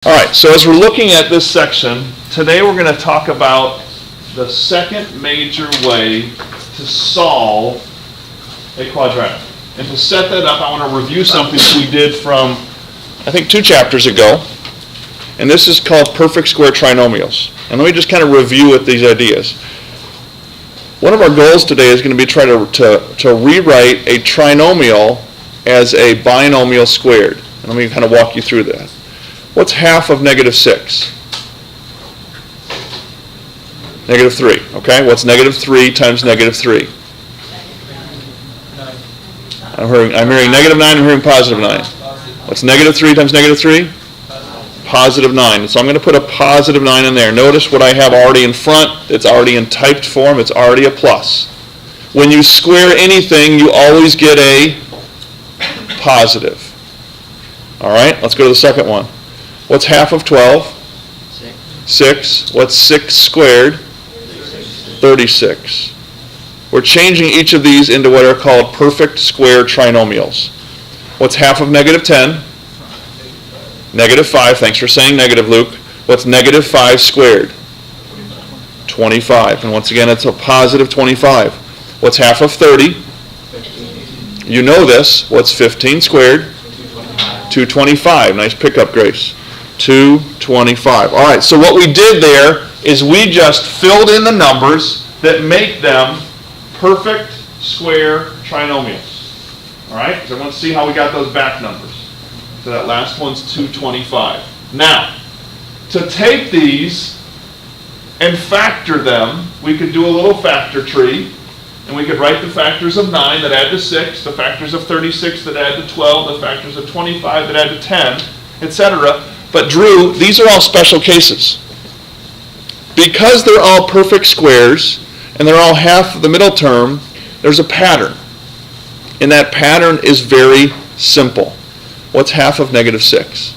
All right, so as we're looking at this section, today we're going to talk about the second major way to solve a quadratic. And to set that up, I want to review something that we did from, I think, 2 chapters ago. And this is called perfect square trinomials. And let me just kind of review with these ideas. One of our goals today is going to be try to rewrite a trinomial as a binomial squared. And let me kind of walk you through that. What's half of negative 6? Negative 3. Okay, what's negative 3 times negative 3? I'm hearing negative 9, I'm hearing positive 9. What's negative 3 times negative 3? Positive 9. So I'm going to put a positive 9 in there. Notice what I have already in front. It's already in typed form. It's already a plus. When you square anything, you always get a positive. All right, let's go to the second one. What's half of 12? 6. What's 6 squared? 36. We're changing each of these into what are called perfect square trinomials. What's half of negative 10? Negative 5. Thanks for saying negative, Luke. What's negative 5 squared? 25. And once again, it's a positive 25. What's half of 30? You know this. What's 15 squared? 225. Nice pickup, Grace. 225. All right, so what we did there is we just filled in the numbers that make them perfect square trinomials. All right, so everyone see how we got those back numbers. So that last one's 225. Now, to take these and factor them, we could do a little factor tree, and we could write the factors of 9 that add to 6, the factors of 36 that add to 12, the factors of 25 that add to 10, etc. But Drew, these are all special cases. Because they're all perfect squares, and they're all half of the middle term, there's a pattern. And that pattern is very simple. What's half of negative 6?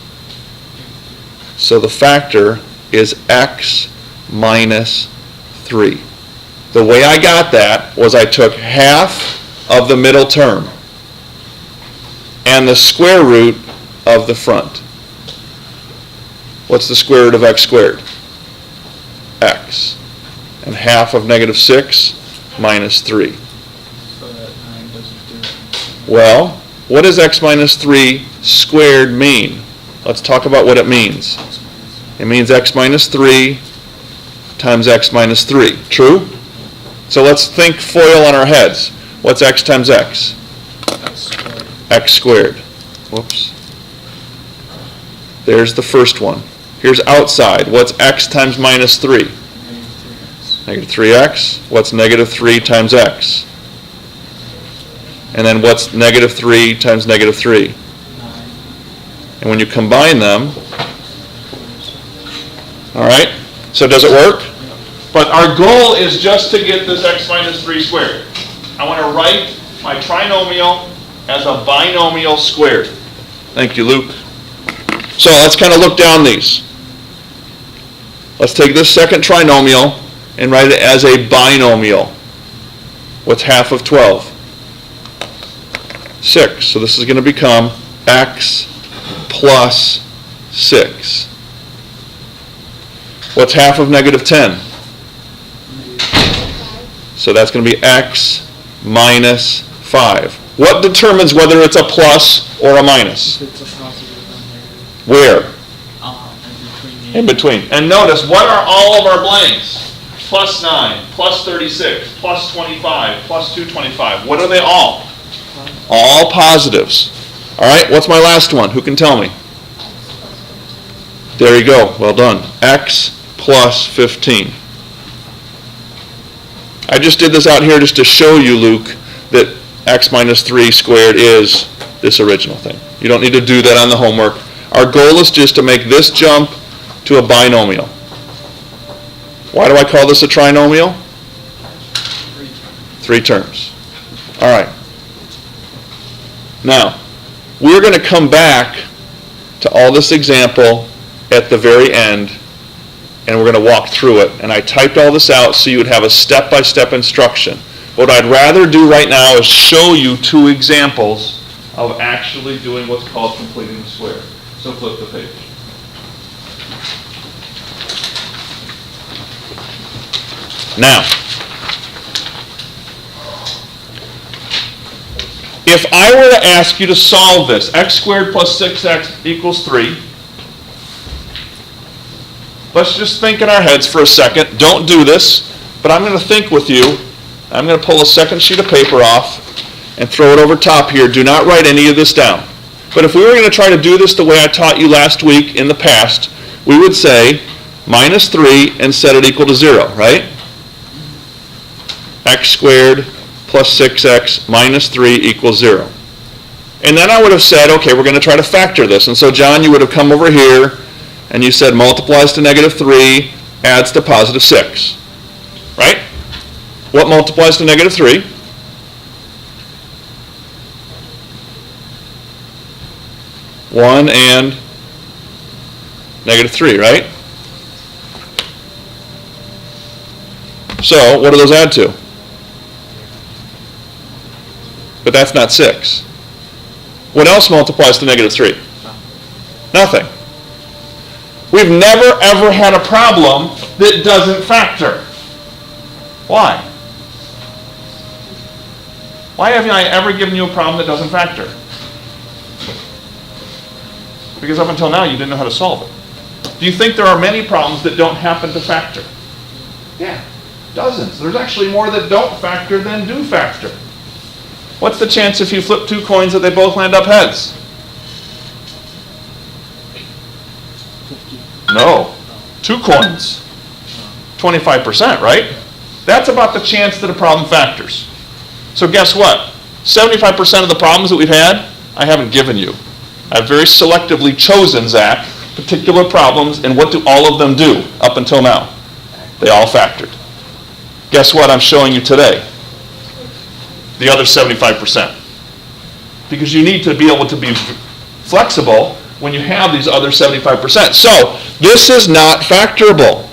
So the factor is x minus 3. The way I got that was I took half of the middle term and the square root of the front. What's the square root of x squared? X. And half of negative 6 minus 3. So that 9 doesn't do it. Well, what does x minus 3 squared mean? Let's talk about what it means. It means x minus 3 times x minus 3. True? So let's think FOIL on our heads. What's x times x? X squared. X squared. Whoops. There's the first one. Here's outside. What's x times minus 3? Negative 3x. Negative 3x. What's negative 3 times x? And then what's negative 3 times negative 3? 9. And when you combine them, all right, so does it work? But our goal is just to get this x minus 3 squared. I want to write my trinomial as a binomial squared. Thank you, Luke. So let's kind of look down these. Let's take this second trinomial and write it as a binomial. What's half of 12? 6. So this is going to become x plus 6. What's half of negative 10? So that's going to be x minus 5. What determines whether it's a plus or a minus? If it's a positive or negative. Where? In between. And notice, what are all of our blanks? Plus 9, plus 36, plus 25, plus 225. What are they all? All positives. All right, what's my last one? Who can tell me? There you go. Well done. X plus 15. I just did this out here just to show you, Luke, that x minus 3 squared is this original thing. You don't need to do that on the homework. Our goal is just to make this jump to a binomial. Why do I call this a trinomial? 3 terms. All right. Now, we're going to come back to all this example at the very end, and we're going to walk through it. And I typed all this out so you would have a step-by-step instruction. What I'd rather do right now is show you 2 examples of actually doing what's called completing the square. So flip the page. Now, if I were to ask you to solve this, x squared plus 6x equals 3, let's just think in our heads for a second. Don't do this, but I'm going to think with you. I'm going to pull a second sheet of paper off and throw it over top here. Do not write any of this down. But if we were going to try to do this the way I taught you last week in the past, we would say minus 3 and set it equal to 0, right? X squared plus 6x minus 3 equals 0. And then I would have said, okay, we're going to try to factor this. And so, John, you would have come over here and you said multiplies to negative 3, adds to positive 6. Right? What multiplies to negative 3? 1 and negative 3, right? So, what do those add to? But that's not 6. What else multiplies to negative 3? Nothing. We've never ever had a problem that doesn't factor. Why? Why haven't I ever given you a problem that doesn't factor? Because up until now you didn't know how to solve it. Do you think there are many problems that don't happen to factor? Yeah, dozens. There's actually more that don't factor than do factor. What's the chance if you flip 2 coins that they both land up heads? No. 2 coins. 25%, right? That's about the chance that a problem factors. So guess what? 75% of the problems that we've had, I haven't given you. I've very selectively chosen, Zach, particular problems, and what do all of them do up until now? They all factored. Guess what I'm showing you today? The other 75%. Because you need to be able to be flexible when you have these other 75%. So, this is not factorable.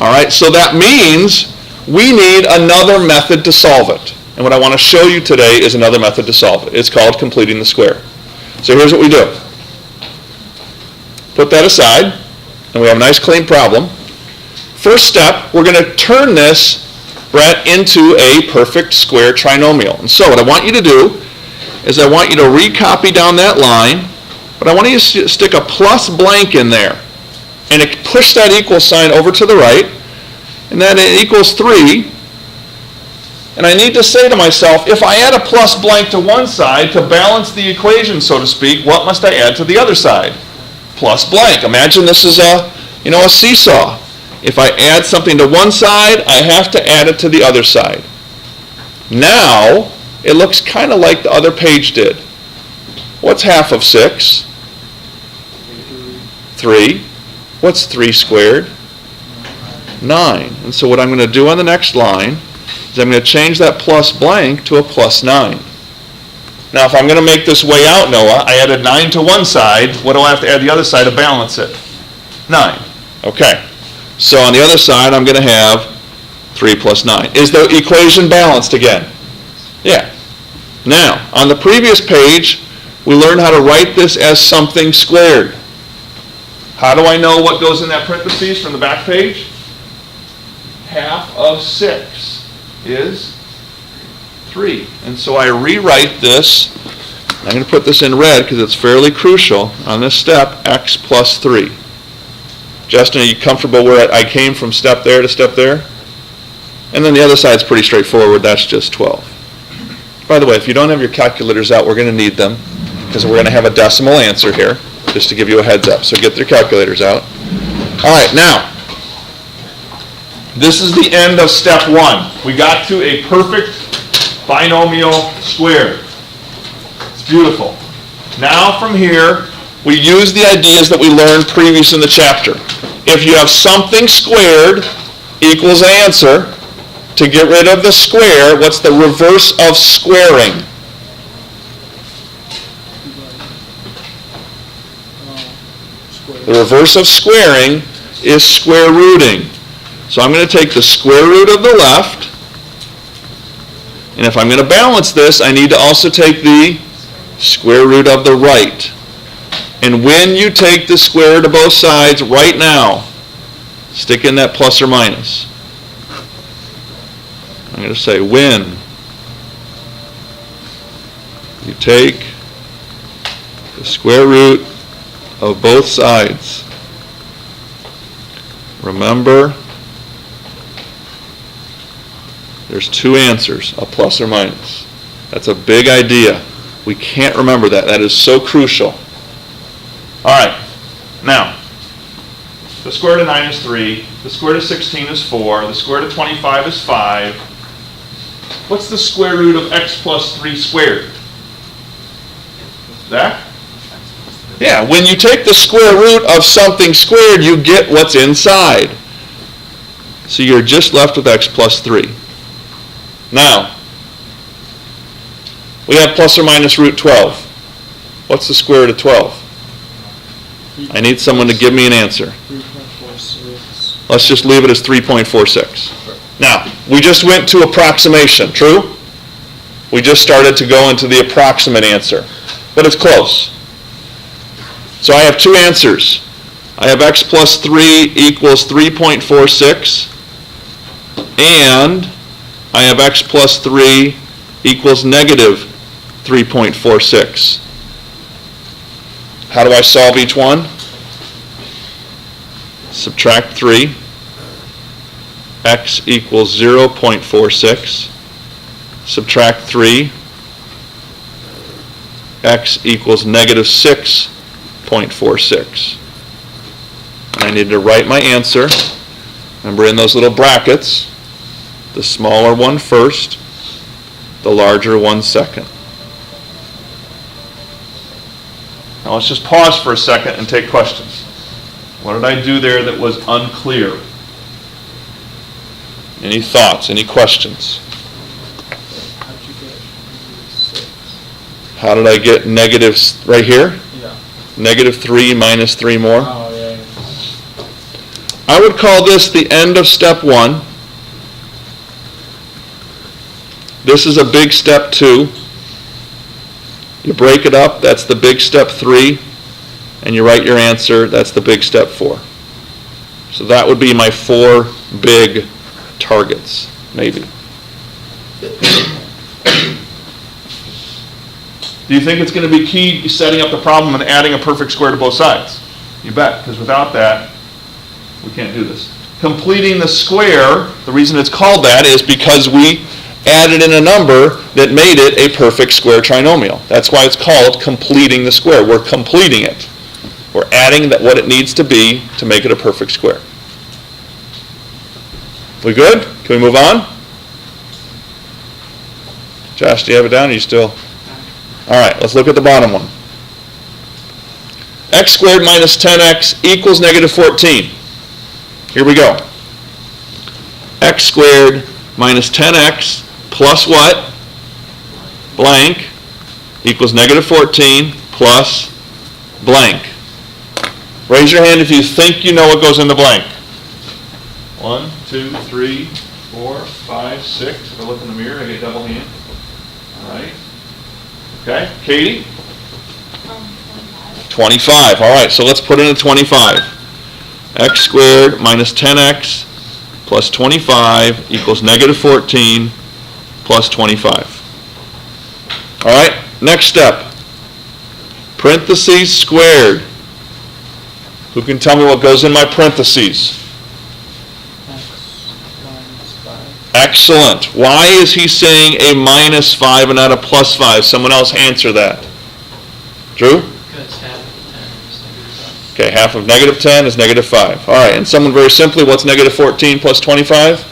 All right, so that means we need another method to solve it. And what I want to show you today is another method to solve it. It's called completing the square. So here's what we do. Put that aside, and we have a nice clean problem. First step, we're going to turn this, Brett, into a perfect square trinomial. And so what I want you to do is I want you to recopy down that line, but I want you to stick a plus blank in there. And push that equal sign over to the right, and then it equals 3. And I need to say to myself, if I add a plus blank to one side to balance the equation, so to speak, what must I add to the other side? Plus blank. Imagine this is a seesaw. If I add something to one side, I have to add it to the other side. Now, it looks kind of like the other page did. What's half of 6? 3. What's 3 squared? 9. And so what I'm going to do on the next line is I'm going to change that plus blank to a plus 9. Now, if I'm going to make this way out, Noah, I added 9 to one side. What do I have to add to the other side to balance it? 9. Okay. So on the other side, I'm going to have 3 plus 9. Is the equation balanced again? Yeah. Now, on the previous page, we learned how to write this as something squared. How do I know what goes in that parentheses from the back page? Half of 6 is 3. And so I rewrite this. I'm going to put this in red because it's fairly crucial on this step, x plus 3. Justin, are you comfortable where I came from step there to step there? And then the other side's pretty straightforward. That's just 12. By the way, if you don't have your calculators out, we're going to need them because we're going to have a decimal answer here, just to give you a heads up. So get your calculators out. All right, now, this is the end of step 1. We got to a perfect binomial square. It's beautiful. Now from here, we use the ideas that we learned previous in the chapter. If you have something squared equals answer, to get rid of the square, what's the reverse of squaring? The reverse of squaring is square rooting. So I'm going to take the square root of the left, and if I'm going to balance this, I need to also take the square root of the right. And when you take the square root of both sides right now, Stick in that plus or minus. I'm going to say when you take the square root of both sides, remember there's two answers, a plus or minus. That's a big idea. We can't remember that. That is so crucial. All right. Now, the square root of 9 is 3. The square root of 16 is 4. The square root of 25 is 5. What's the square root of x plus 3 squared? Zach? Yeah, when you take the square root of something squared, you get what's inside. So you're just left with x plus 3. Now, we have plus or minus root 12. What's the square root of 12? I need someone to give me an answer. 3.46. Let's just leave it as 3.46. Now, we just went to approximation, true? We just started to go into the approximate answer, but it's close. So I have two answers. I have x plus 3 equals 3.46, and I have x plus 3 equals negative 3.46. How do I solve each one? Subtract 3. X equals 0.46. Subtract 3. X equals negative 6.46. I need to write my answer. Remember, in those little brackets, the smaller one first, the larger one second. Now let's just pause for a second and take questions. What did I do there that was unclear? Any thoughts? Any questions? How'd you get -6? How did I get negative right here? Yeah. Negative 3 minus 3 more? Oh, yeah. I would call this the end of step 1. This is a big step 2. You break it up, that's the big step 3, and you write your answer, that's the big step 4. So that would be my 4 big targets, maybe. Do you think it's going to be key setting up the problem and adding a perfect square to both sides? You bet, because without that, we can't do this. Completing the square, the reason it's called that is because we added in a number that made it a perfect square trinomial. That's why it's called completing the square. We're completing it. We're adding that what it needs to be to make it a perfect square. We good? Can we move on? Josh, do you have it down? Or are you still? All right, let's look at the bottom one. X squared minus 10x equals negative 14. Here we go. X squared minus 10x plus what? Blank equals negative 14 plus blank. Raise your hand if you think you know what goes in the blank. 1, 2, 3, 4, 5, 6. If I look in the mirror, I get double hand. All right. Okay, Katie? 25. All right, so let's put in a 25. X squared minus 10x plus 25 equals negative 14 plus 25. All right, next step. Parentheses squared. Who can tell me what goes in my parentheses? X minus 5. Excellent. Why is he saying a minus 5 and not a plus 5? Someone else answer that. Drew? Because half of 10 is -5. Okay, half of negative 10 is negative 5. All right, and someone very simply, what's negative 14 plus 25?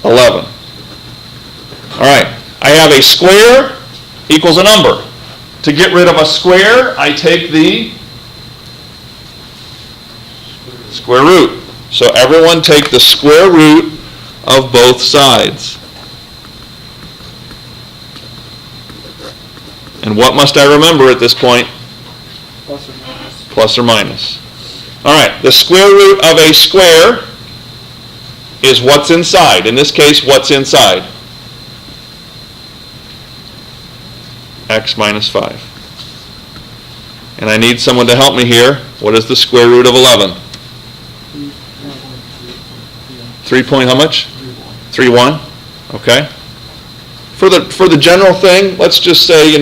11. All right, I have a square equals a number. To get rid of a square, I take the square root. So everyone take the square root of both sides. And what must I remember at this point? Plus or minus. Plus or minus. All right, the square root of a square is what's inside. In this case, what's inside? X minus 5. And I need someone to help me here. What is the square root of 11? 3 3 point how much? 3-1. Okay. For the general thing, let's just say,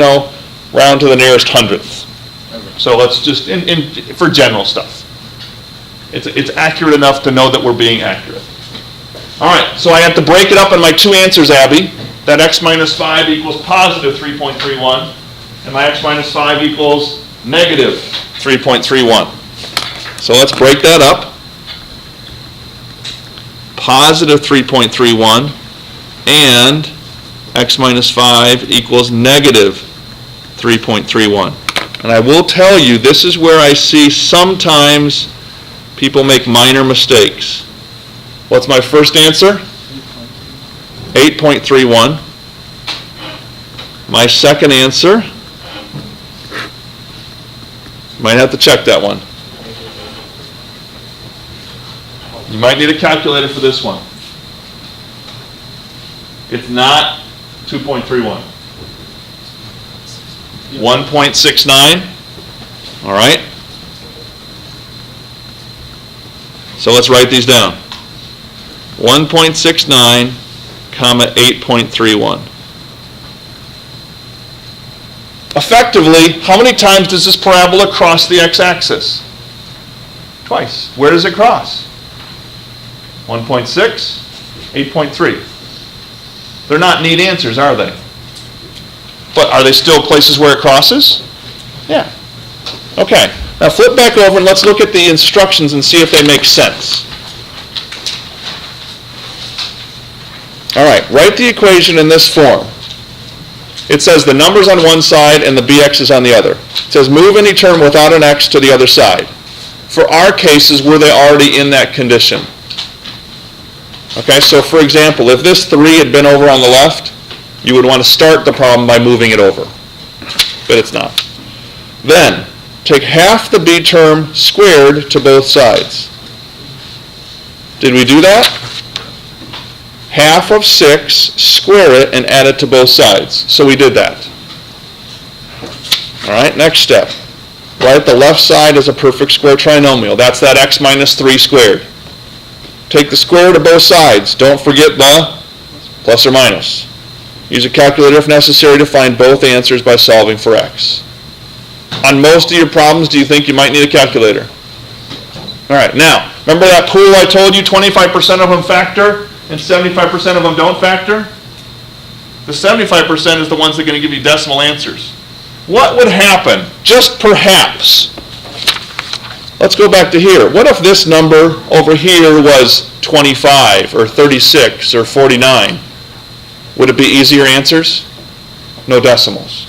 round to the nearest hundredth. So let's just, for general stuff. It's accurate enough to know that we're being accurate. All right, so I have to break it up in my two answers, Abby. That x minus 5 equals positive 3.31, and my x minus 5 equals negative 3.31. So let's break that up. Positive 3.31 and x minus 5 equals negative 3.31. And I will tell you, this is where I see sometimes people make minor mistakes. What's my first answer? 8.31. My second answer, might have to check that one. You might need a calculator for this one. It's not 2.31. 1.69. All right. So let's write these down. 1.69, comma 8.31. Effectively, how many times does this parabola cross the x-axis? Twice. Where does it cross? 1.6, 8.3. They're not neat answers, are they? But are they still places where it crosses? Yeah. Okay. Now flip back over and let's look at the instructions and see if they make sense. All right. Write the equation in this form. It says the number's on one side and the bx is on the other. It says move any term without an x to the other side. For our cases, were they already in that condition? Okay, so for example, if this 3 had been over on the left, you would want to start the problem by moving it over. But it's not. Then, take half the b term squared to both sides. Did we do that? Half of 6, square it, and add it to both sides. So we did that. All right, next step. Write the left side as a perfect square trinomial. That's that x minus 3 squared. Take the square root of both sides. Don't forget the plus or minus. Use a calculator if necessary to find both answers by solving for x. On most of your problems, do you think you might need a calculator? All right, now, remember that pool I told you 25% of them factor and 75% of them don't factor? The 75% is the ones that are going to give you decimal answers. What would happen, just perhaps? Let's go back to here. What if this number over here was 25 or 36 or 49? Would it be easier answers? No decimals.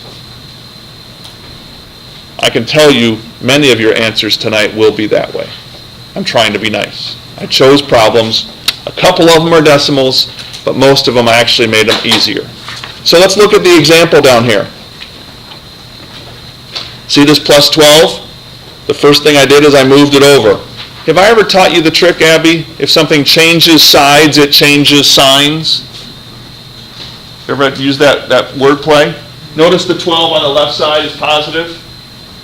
I can tell you many of your answers tonight will be that way. I'm trying to be nice. I chose problems. A couple of them are decimals, but most of them I actually made them easier. So let's look at the example down here. See this plus 12? The first thing I did is I moved it over. Have I ever taught you the trick, Abby? If something changes sides, it changes signs. You ever use that word play? Notice the 12 on the left side is positive,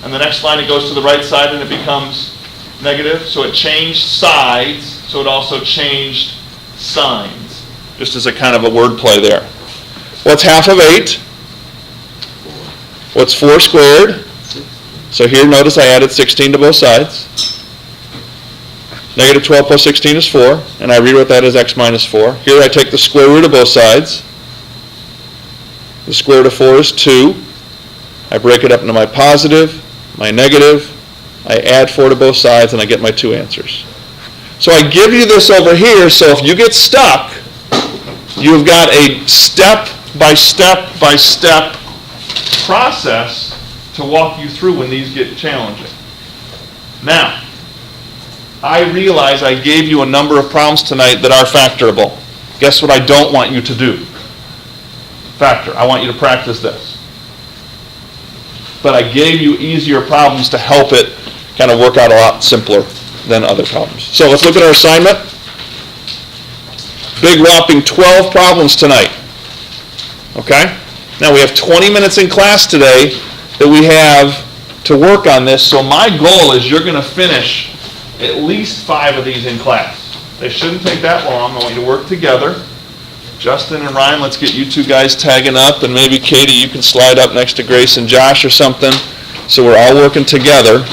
and the next line it goes to the right side and it becomes negative. So it changed sides, so it also changed signs. Just as a kind of a word play there. What's half of 8? What's 4 squared? So here, notice I added 16 to both sides. Negative 12 plus 16 is 4, and I rewrote that as x minus 4. Here I take the square root of both sides. The square root of 4 is 2. I break it up into my positive, my negative. I add 4 to both sides, and I get my 2 answers. So I give you this over here, so if you get stuck, you've got a step-by-step-by-step process to walk you through when these get challenging. Now, I realize I gave you a number of problems tonight that are factorable. Guess what I don't want you to do? Factor. I want you to practice this. But I gave you easier problems to help it kind of work out a lot simpler than other problems. So let's look at our assignment. Big whopping 12 problems tonight. Okay? Now we have 20 minutes in class today that we have to work on this. So my goal is you're going to finish at least 5 of these in class. They shouldn't take that long. I want you to work together. Justin and Ryan, let's get you two guys tagging up, and maybe Katie, you can slide up next to Grace and Josh or something, so we're all working together.